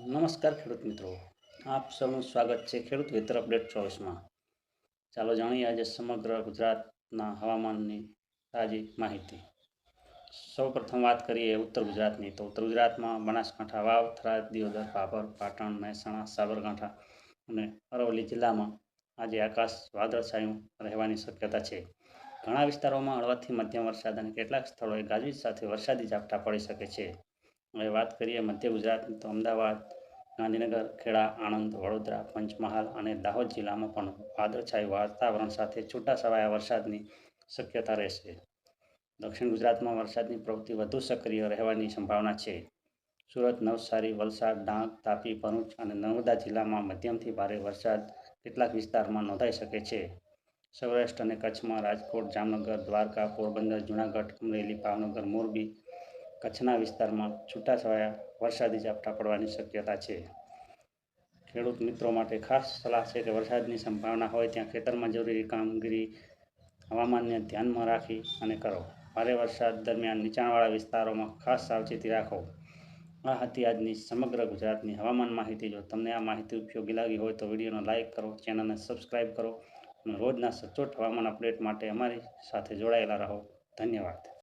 નમસ્કાર ખેડૂત મિત્રો, આપ સૌનું સ્વાગત છે ખેડૂત વેધર અપડેટ 24માં. ચાલો જાણીએ આજે સમગ્ર ગુજરાતના હવામાનની તાજી માહિતી. સૌપ્રથમ વાત કરીએ ઉત્તર ગુજરાતની. તો ઉત્તર ગુજરાતમાં બનાસકાંઠા, વાવ, થરાદ, દિયોદર, ભાભર, પાટણ, મહેસાણા, સાબરકાંઠા અને અરવલ્લી જિલ્લામાં આજે આકાશ વાદળછાયું રહેવાની શક્યતા છે. ઘણા વિસ્તારોમાં હળવાથી મધ્યમ વરસાદ અને કેટલાક સ્થળોએ ગાજવીજ સાથે વરસાદી ઝાપટા પડી શકે છે. હવે વાત કરીએ મધ્ય ગુજરાતની. તો અમદાવાદ, ગાંધીનગર, ખેડા, આણંદ, વડોદરા, પંચમહાલ અને દાહોદ જિલ્લામાં પણ વાદળછાયું વાતાવરણ સાથે છૂટાછવાયા વરસાદની શક્યતા રહેશે. દક્ષિણ ગુજરાતમાં વરસાદની પ્રવૃત્તિ વધુ સક્રિય રહેવાની સંભાવના છે. સુરત, નવસારી, વલસાડ, ડાંગ, તાપી, ભરૂચ અને નર્મદા જિલ્લામાં મધ્યમથી ભારે વરસાદ કેટલાક વિસ્તારમાં નોંધાઈ શકે છે. સૌરાષ્ટ્ર અને કચ્છમાં રાજકોટ, જામનગર, દ્વારકા, પોરબંદર, જૂનાગઢ, અમરેલી, ભાવનગર, મોરબી, કચ્છના વિસ્તારમાં છૂટાછવાયા વરસાદી ઝાપટા પડવાની શક્યતા છે. ખેડૂત મિત્રો માટે ખાસ સલાહ છે કે વરસાદની સંભાવના હોય ત્યાં ખેતરમાં જરૂરી કામગીરી હવામાનને ધ્યાનમાં રાખી અને કરો. ભારે વરસાદ દરમિયાન નીચાણવાળા વિસ્તારોમાં ખાસ સાવચેતી રાખો. આ હતી આજની સમગ્ર ગુજરાતની હવામાન માહિતી. જો તમને આ માહિતી ઉપયોગી લાગી હોય તો વિડીયોને લાઇક કરો, ચેનલને સબસ્ક્રાઈબ કરો અને રોજના સચોટ હવામાન અપડેટ માટે અમારી સાથે જોડાયેલા રહો. ધન્યવાદ.